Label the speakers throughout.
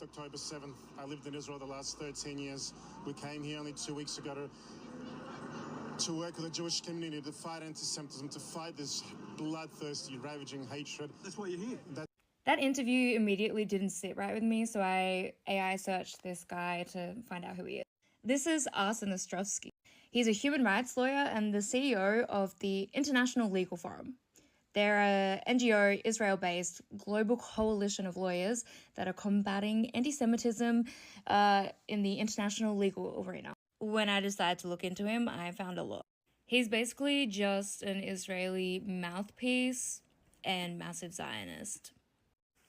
Speaker 1: October 7th. I lived in Israel the last 13 years. We came here only 2 weeks ago to work with the Jewish community, to fight anti-Semitism, to fight this bloodthirsty, ravaging hatred.
Speaker 2: That's why you're here.
Speaker 3: That interview immediately didn't sit right with me, so I AI searched this guy to find out who he is. This is Arsen Ostrovsky. He's a human rights lawyer and the CEO of the International Legal Forum. They're a NGO, Israel-based global coalition of lawyers that are combating anti-Semitism in the international legal arena. When I decided to look into him, I found a lot. He's basically just an Israeli mouthpiece and massive Zionist.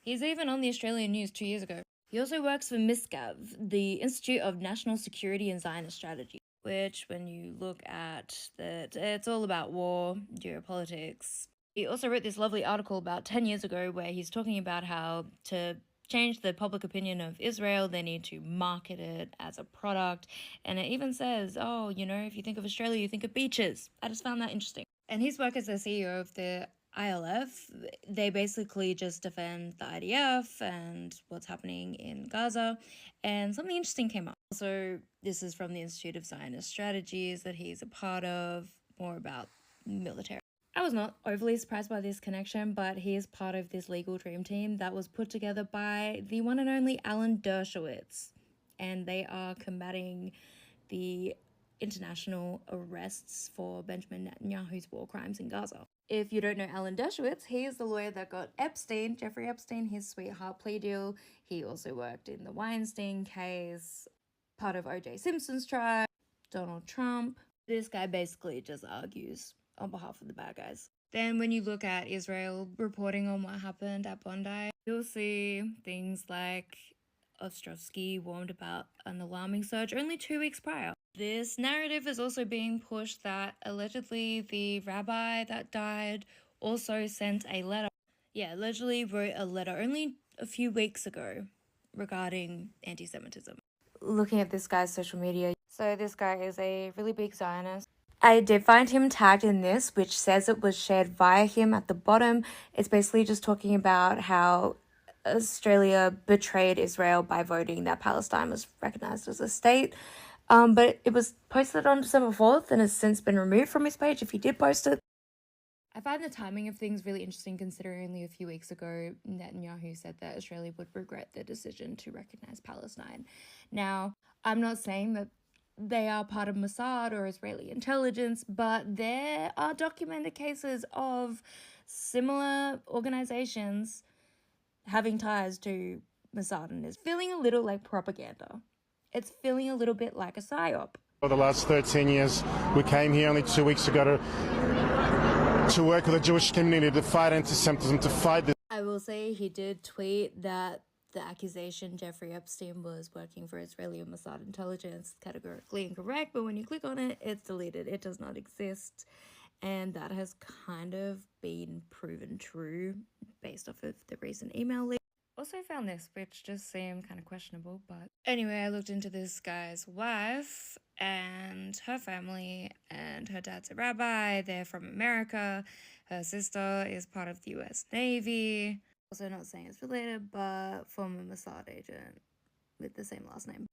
Speaker 3: He's even on the Australian news 2 years ago. He also works for MISGAV, the Institute of National Security and Zionist Strategy, which, when you look at that, it's all about war, geopolitics. He also wrote this lovely article about 10 years ago where he's talking about how to change the public opinion of Israel, they need to market it as a product. And it even says, oh, you know, if you think of Australia, you think of beaches. I just found that interesting. And his work as the CEO of the ILF, they basically just defend the IDF and what's happening in Gaza. And something interesting came up. So this is from the Institute of Zionist Strategies that he's a part of, more about military. I was not overly surprised by this connection, but he is part of this legal dream team that was put together by the one and only Alan Dershowitz. And they are combating the international arrests for Benjamin Netanyahu's war crimes in Gaza. If you don't know Alan Dershowitz, he is the lawyer that got Jeffrey Epstein, his sweetheart plea deal. He also worked in the Weinstein case, part of O.J. Simpson's trial, Donald Trump. This guy basically just argues on behalf of the bad guys. Then when you look at Israel reporting on what happened at Bondi, you'll see things like Ostrovsky warned about an alarming surge only 2 weeks prior. This narrative is also being pushed that allegedly the rabbi that died also sent a letter. Yeah, allegedly wrote a letter only a few weeks ago regarding anti-Semitism. Looking at this guy's social media, so this guy is a really big Zionist. I did find him tagged in this, which says it was shared via him at the bottom. It's basically just talking about how Australia betrayed Israel by voting that Palestine was recognised as a state. But it was posted on December 4th and has since been removed from his page if he did post it. I find the timing of things really interesting considering only a few weeks ago Netanyahu said that Australia would regret their decision to recognise Palestine. Now, I'm not saying that they are part of Mossad or Israeli intelligence, but there are documented cases of similar organisations having ties to Mossad, and it's feeling a little like propaganda. It's feeling a little bit like a psyop.
Speaker 1: For the last 13 years, we came here only 2 weeks ago to work with the Jewish community, to fight anti-Semitism, to fight this.
Speaker 3: I will say he did tweet that the accusation Jeffrey Epstein was working for Israeli Mossad intelligence categorically incorrect, but when you click on it, it's deleted. It does not exist. And that has kind of been proven true based off of the recent email leak. Also found this, which just seemed kind of questionable, but anyway, I looked into this guy's wife and her family, and her dad's a rabbi. They're from America. Her sister is part of the US Navy. Also not saying it's related, but former Mossad agent with the same last name.